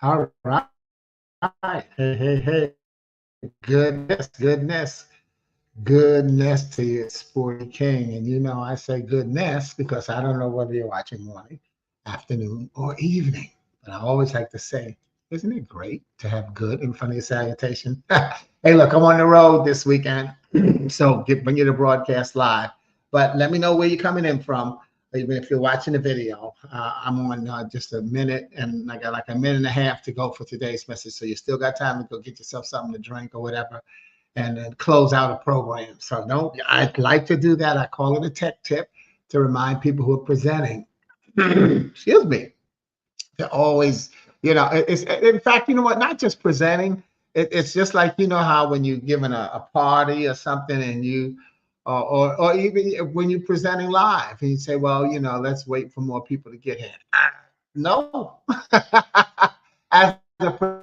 All right. Hey, hey, hey. Goodness to you, Sporty King. And you know, I say goodness because I don't know whether you're watching morning, afternoon, or evening. But I always like to say, isn't it great to have good in front of your salutation? Hey, look, I'm on the road this weekend. So bring you the broadcast live. But let me know where you're coming in from, even if you're watching the video. I'm on just a minute, and I got like a minute and a half to go for today's message. So you still got time to go get yourself something to drink or whatever and then close out a program. So don't, I'd like to do that. I call it a tech tip to remind people who are presenting, excuse me, to always, it's in fact, you know what, not just presenting, it's just like, you know, how when you're giving a party or something and you, or even when you're presenting live and you say, well, you know, let's wait for more people to get here. No, as a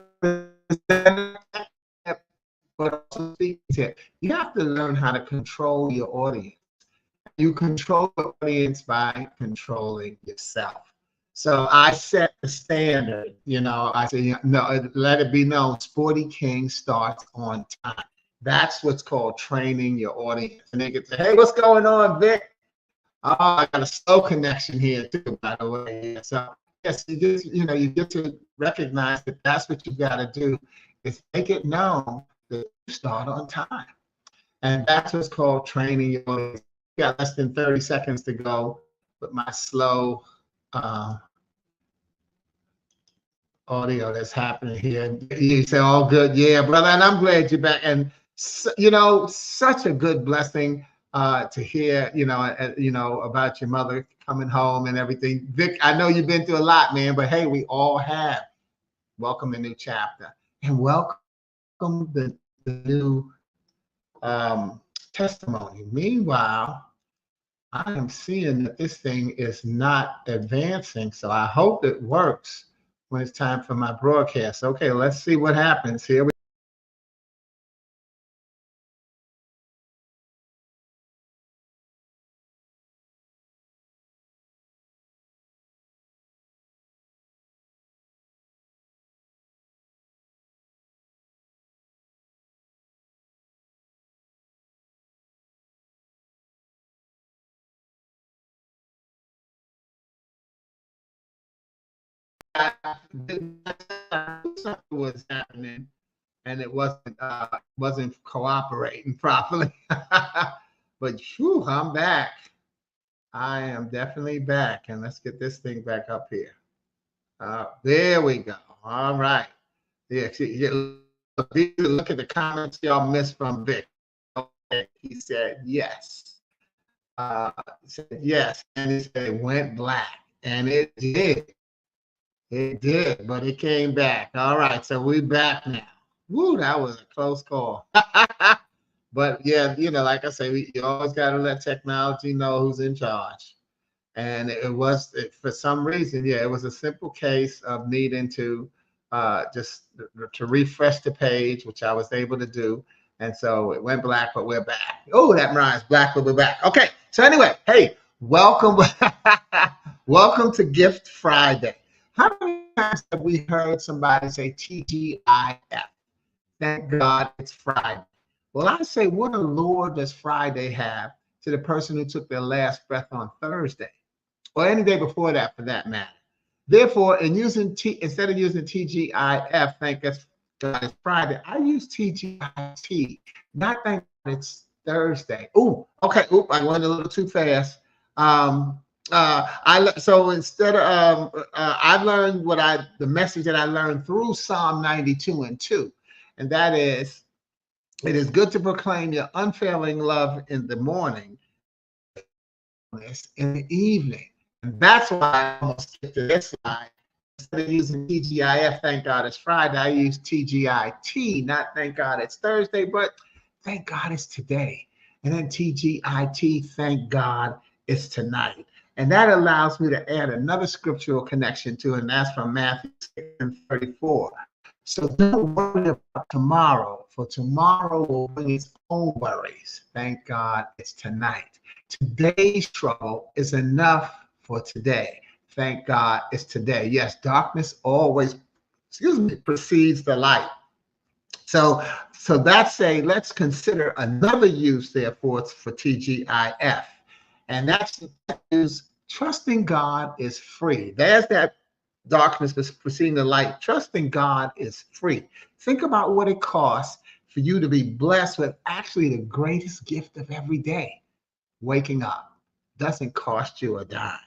presenter, but also speaking tip, you have to learn how to control your audience. You control the audience by controlling yourself. So I set the standard, you know, I say, no, let it be known, Sporty King starts on time. That's what's called training your audience. And they get to, hey, what's going on, Vic? Oh, I got a slow connection here too, by the way. So yes, you get to recognize that that's what you got to do is make it known that you start on time. And that's what's called training your audience. We got less than 30 seconds to go with my slow uh, audio that's happening here. You say, all good. Yeah, brother. And I'm glad you're back. And, such a good blessing to hear, about your mother coming home and everything. Vic, I know you've been through a lot, man, but hey, we all have. Welcome the new chapter and welcome the new testimony. Meanwhile, I am seeing that this thing is not advancing, so I hope it works when it's time for my broadcast. Okay, let's see what happens here. Something was happening, and it wasn't cooperating properly. But whew, I'm back. I am definitely back, and let's get this thing back up here. There we go. All right. Yeah, look at the comments y'all missed from Vic. Okay, he said yes. He said yes, and he said it went black, and it did. It did, but it came back. All right, so we back now. Woo, that was a close call. But yeah, like I say, you always got to let technology know who's in charge. And for some reason, yeah, it was a simple case of needing to just to refresh the page, which I was able to do. And so it went black, but we're back. Oh, that rhymes, black, but we're back. Okay, so anyway, hey, welcome, welcome to Gift Friday. How many times have we heard somebody say TGIF? Thank God it's Friday. Well, I say, what a Lord does Friday have to the person who took their last breath on Thursday, or any day before that, for that matter? Therefore, instead of using TGIF, thank God it's Friday, I use TGIT, not thank God it's Thursday. Oh, okay. Oop, I went a little too fast. So instead of I've learned the message that I learned through Psalm 92 and 2, and that is, it is good to proclaim your unfailing love in the morning, in the evening. And that's why I almost get to this slide. Instead of using TGIF, thank God it's Friday, I use TGIT, not thank God it's Thursday, but thank God it's today. And then TGIT, thank God it's tonight. And that allows me to add another scriptural connection to it, and that's from Matthew 6:34. So don't worry about tomorrow, for tomorrow will bring its own worries. Thank God it's tonight. Today's trouble is enough for today. Thank God it's today. Yes, darkness always excuse me, precedes the light. So that's let's consider another use, therefore, for TGIF. And that's trusting God is free. There's that darkness preceding the light. Trusting God is free. Think about what it costs for you to be blessed with actually the greatest gift of every day. Waking up doesn't cost you a dime,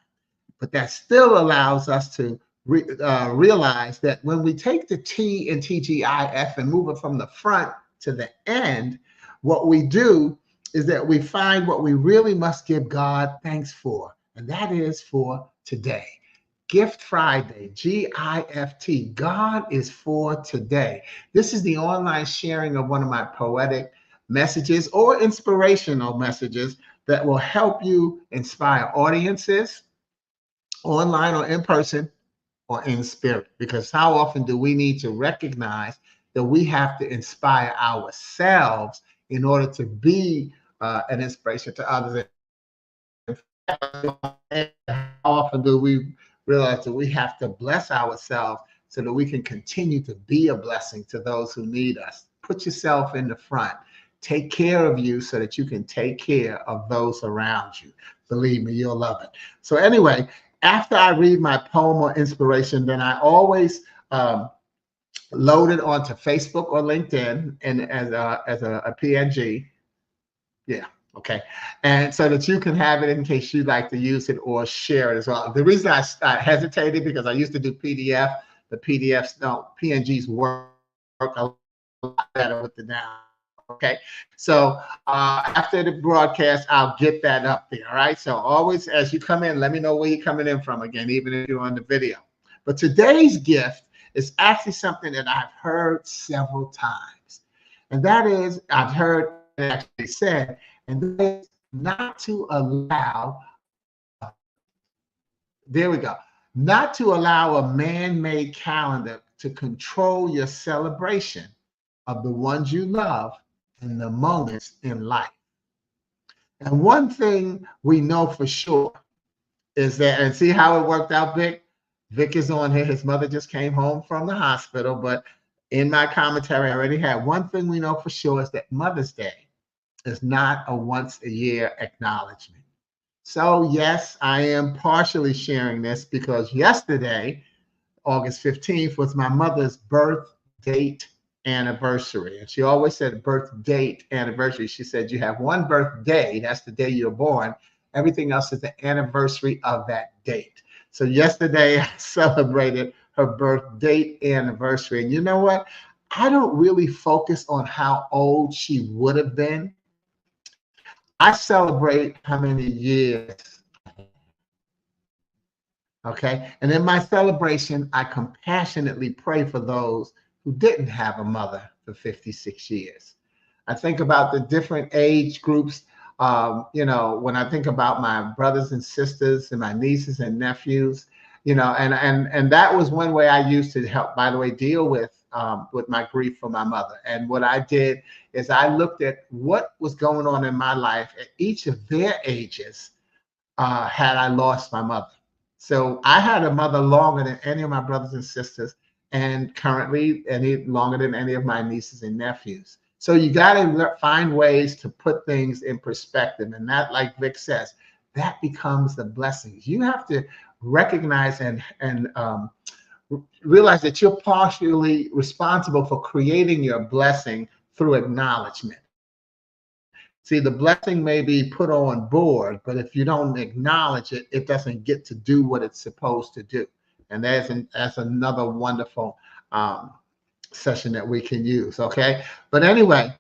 but that still allows us to realize that when we take the T in TGIF and move it from the front to the end, what we do is that we find what we really must give God thanks for, and that is for today. Gift Friday, GIFT. God is for today. This is the online sharing of one of my poetic messages or inspirational messages that will help you inspire audiences online or in person or in spirit. Because how often do we need to recognize that we have to inspire ourselves in order to be an inspiration to others? How often do we realize that we have to bless ourselves so that we can continue to be a blessing to those who need us? Put yourself in the front. Take care of you so that you can take care of those around you. Believe me, you'll love it. So anyway, after I read my poem or inspiration, then I always load it onto Facebook or LinkedIn and as a PNG. Yeah. Okay. And so that you can have it in case you'd like to use it or share it as well. The reason I hesitated because I used to do PDF. The PDFs don't, PNGs work a lot better with the down. Okay. So after the broadcast, I'll get that up there. All right. So always, as you come in, let me know where you're coming in from again, even if you're on the video. But today's gift is actually something that I've heard several times. And that is, I've heard it actually said, and that is not to allow, there we go, not to allow a man-made calendar to control your celebration of the ones you love and the moments in life. And one thing we know for sure is that, and see how it worked out, Vic? Vic is on here. His mother just came home from the hospital, but in my commentary, I already had one thing we know for sure is that Mother's Day is not a once a year acknowledgement. So yes, I am partially sharing this because yesterday, August 15th, was my mother's birth date anniversary. And she always said birth date anniversary. She said you have one birthday, that's the day you're born. Everything else is the anniversary of that date. So yesterday I celebrated her birth date anniversary. And you know what? I don't really focus on how old she would have been. I celebrate how many years. Okay. And in my celebration, I compassionately pray for those who didn't have a mother for 56 years. I think about the different age groups. You know, when I think about my brothers and sisters and my nieces and nephews, you know, and that was one way I used to help, by the way, deal with my grief for my mother. And what I did is I looked at what was going on in my life at each of their ages had I lost my mother. So I had a mother longer than any of my brothers and sisters, and currently any longer than any of my nieces and nephews. So you got to find ways to put things in perspective. And that, like Vic says, that becomes the blessings. You have to recognize and realize that you're partially responsible for creating your blessing through acknowledgement. See, the blessing may be put on board, but if you don't acknowledge it, it doesn't get to do what it's supposed to do. And that's another wonderful session that we can use, okay? But anyway,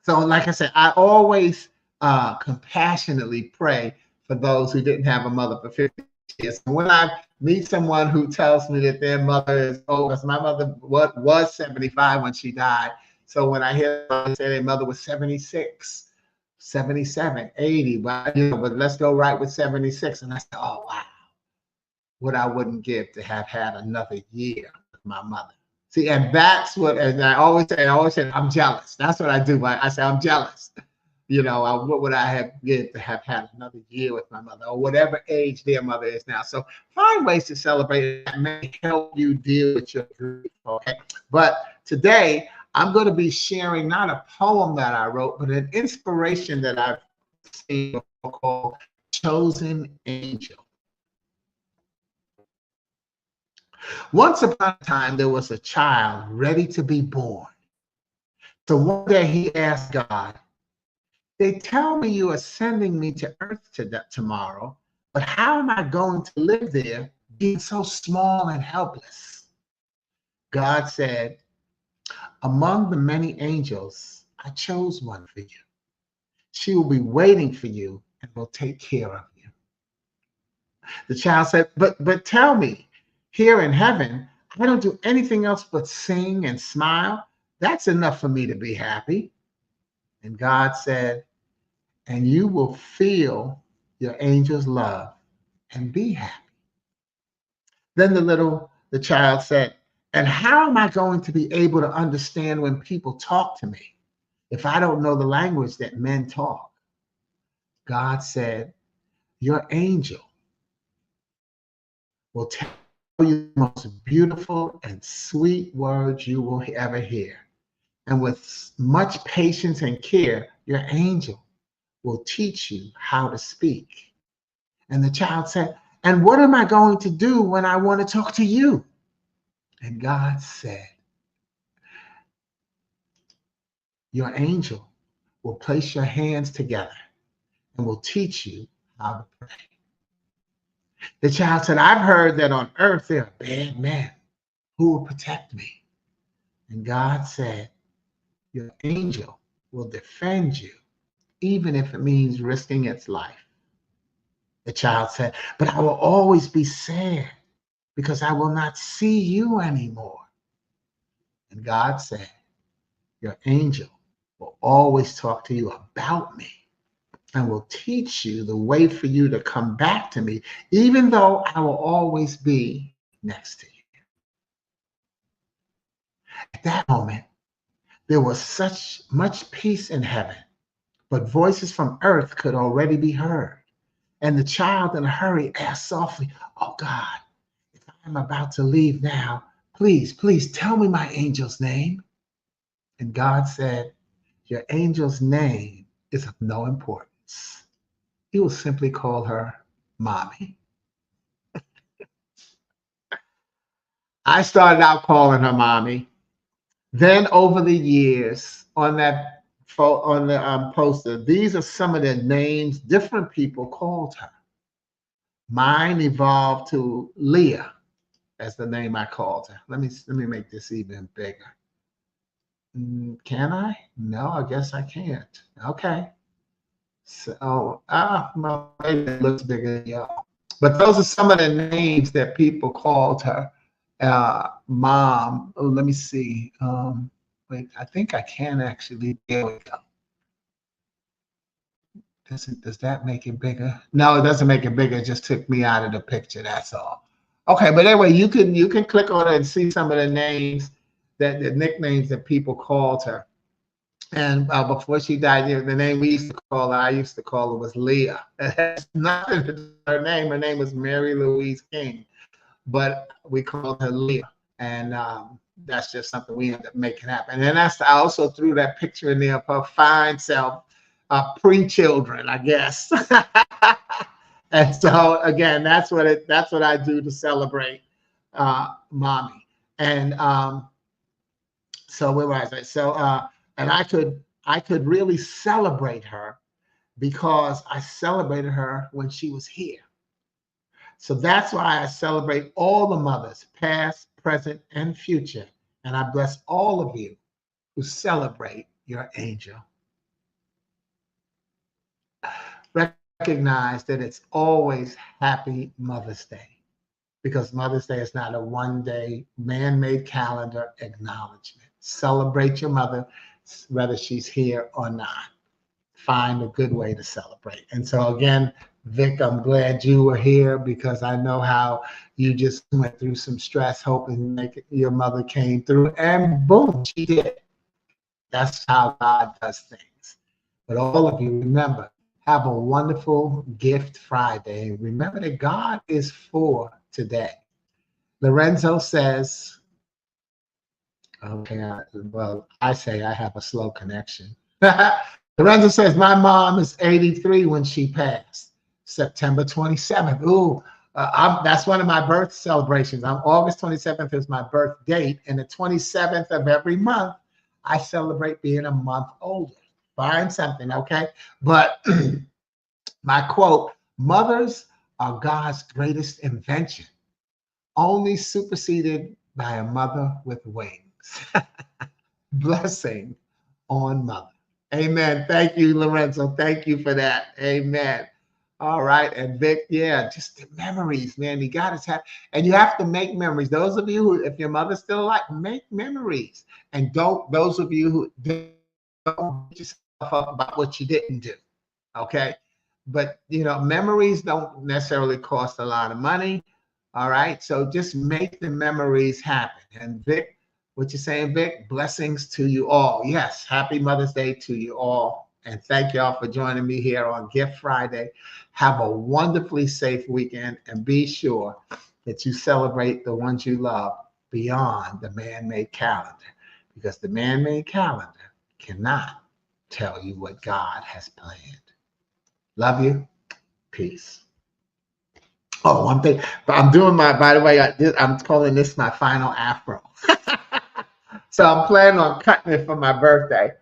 so like I said, I always compassionately pray for those who didn't have a mother for 50 years. And when I meet someone who tells me that their mother is old, because my mother was 75 when she died. So when I hear them say their mother was 76, 77, 80, but, you know, but let's go right with 76. And I say, oh, wow, what I wouldn't give to have had another year with my mother. See, and that's what, and I always say, I'm jealous. That's what I do. I say, I'm jealous. what would I have given to have had another year with my mother, or whatever age their mother is now. So find ways to celebrate that may help you deal with your grief. Okay. But today I'm going to be sharing not a poem that I wrote, but an inspiration that I've seen called Chosen Angel. Once upon a time, there was a child ready to be born. So one day he asked God, they tell me you are sending me to earth tomorrow, but how am I going to live there being so small and helpless? God said, among the many angels, I chose one for you. She will be waiting for you and will take care of you. The child said, but tell me, here in heaven, I don't do anything else but sing and smile. That's enough for me to be happy. And God said, and you will feel your angel's love and be happy. Then the child said, and how am I going to be able to understand when people talk to me if I don't know the language that men talk? God said, your angel will tell you the most beautiful and sweet words you will ever hear. And with much patience and care, your angel will teach you how to speak. And the child said, and what am I going to do when I want to talk to you? And God said, your angel will place your hands together and will teach you how to pray. The child said, I've heard that on earth there are bad men who will protect me. And God said, your angel will defend you, even if it means risking its life. The child said, but I will always be sad because I will not see you anymore. And God said, your angel will always talk to you about me and will teach you the way for you to come back to me, even though I will always be next to you. At that moment, there was such much peace in heaven, but voices from earth could already be heard. And the child in a hurry asked softly, oh God, if I'm about to leave now, please tell me my angel's name. And God said, your angel's name is of no importance. You will simply call her Mommy. I started out calling her Mommy. Then over the years, on the poster, these are some of the names different people called her. Mine evolved to Leah as the name I called her. Let me make this even bigger. Can I? No, I guess I can't. Okay. So, well, maybe it looks bigger than y'all. But those are some of the names that people called her. Mom. Oh, let me see. Wait, I think I can actually. There we go. Does that make it bigger? No, it doesn't make it bigger. It just took me out of the picture. That's all. Okay, but anyway, you can click on it and see some of the names the nicknames that people called her. And before she died, the name we used to call her, I used to call her, was Leah. It has nothing to do with her name. Her name was Mary Louise King, but we called her Leah, and that's just something we ended up making happen. And I also threw that picture in there of her fine self, pre-children, I guess. And so again, that's what I do to celebrate Mommy. And so where was I? So and I could really celebrate her because I celebrated her when she was here. So that's why I celebrate all the mothers, past, present, and future. And I bless all of you who celebrate your angel. Recognize that it's always Happy Mother's Day, because Mother's Day is not a one-day man-made calendar acknowledgement. Celebrate your mother, whether she's here or not. Find a good way to celebrate. And so again, Vic, I'm glad you were here because I know how you just went through some stress hoping your mother came through, and boom, she did. That's how God does things. But all of you, remember, have a wonderful Gift Friday. Remember that God is for today. Lorenzo says, okay, I say I have a slow connection. Lorenzo says, my mom is 83 when she passed, September 27th. Ooh, that's one of my birth celebrations. August 27th is my birth date, and the 27th of every month, I celebrate being a month older. Find something, okay? But my quote, mothers are God's greatest invention, only superseded by a mother with wings. Blessing on mother. Amen. Thank you, Lorenzo. Thank you for that. Amen. All right. And Vic, yeah, just the memories, man. You got to have, and you have to make memories. Those of you who, if your mother's still alive, make memories. And don't, those of you who don't beat yourself up about what you didn't do. Okay. But, memories don't necessarily cost a lot of money. All right. So just make the memories happen. And Vic, what you're saying, Vic, blessings to you all. Yes. Happy Mother's Day to you all. And thank y'all for joining me here on Gift Friday. Have a wonderfully safe weekend, and be sure that you celebrate the ones you love beyond the man-made calendar, because the man-made calendar cannot tell you what God has planned. Love you. Peace. Oh, one thing. I'm doing by the way, I'm calling this my final afro. So I'm planning on cutting it for my birthday,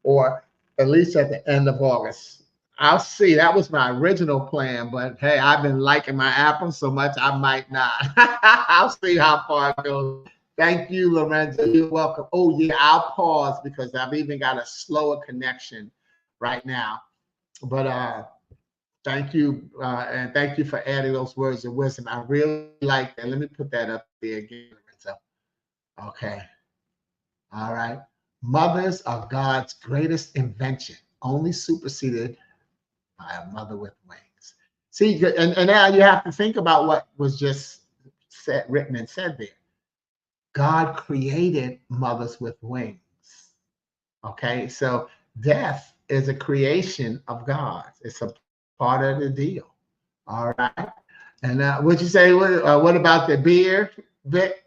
or at least at the end of August. I'll see. That was my original plan, but hey, I've been liking my afro so much, I might not. I'll see how far it goes. Thank you, Lorenzo. You're welcome. Oh, yeah, I'll pause because I've even got a slower connection right now. But thank you, and thank you for adding those words of wisdom. I really like that. Let me put that up there again, Lorenzo. Okay. All right. Mothers are God's greatest invention, only superseded by a mother with wings. See, and now you have to think about what was just said, written and said there. God created mothers with wings. Okay. So death is a creation of God. It's a part of the deal. All right. And what'd you say? What about the beard, Vic?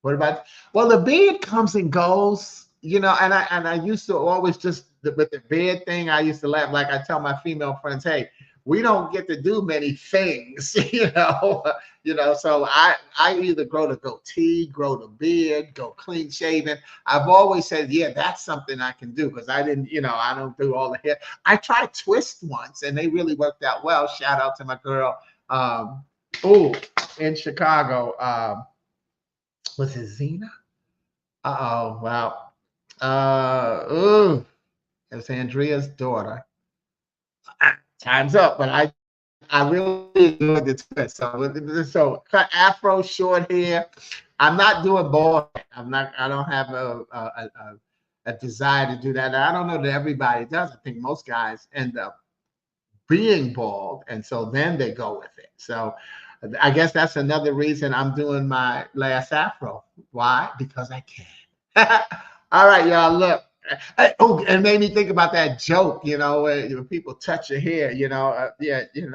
What about? Well, the beard comes and goes, and I used to always just with the beard thing. I used to laugh, like I tell my female friends, "Hey, we don't get to do many things, So I either grow the goatee, grow the beard, go clean shaven. I've always said, yeah, that's something I can do because I didn't, I don't do all the hair. I tried twist once, and they really worked out well. Shout out to my girl, in Chicago. Was it Zena? Uh-oh, well, it was Andrea's daughter. Time's up, but I really enjoyed the twist. So cut afro, short hair. I'm not doing bald. I don't have a desire to do that. I don't know that everybody does. I think most guys end up being bald, and so then they go with it. So I guess that's another reason I'm doing my last afro. Why? Because I can. All right, y'all. Look. It made me think about that joke, when people touch your hair,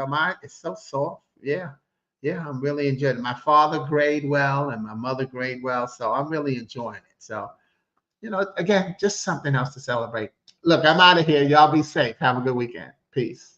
mine is so soft. Yeah. Yeah, I'm really enjoying it. My father grade well and my mother grade well, so I'm really enjoying it. So, again, just something else to celebrate. Look, I'm out of here. Y'all be safe. Have a good weekend. Peace.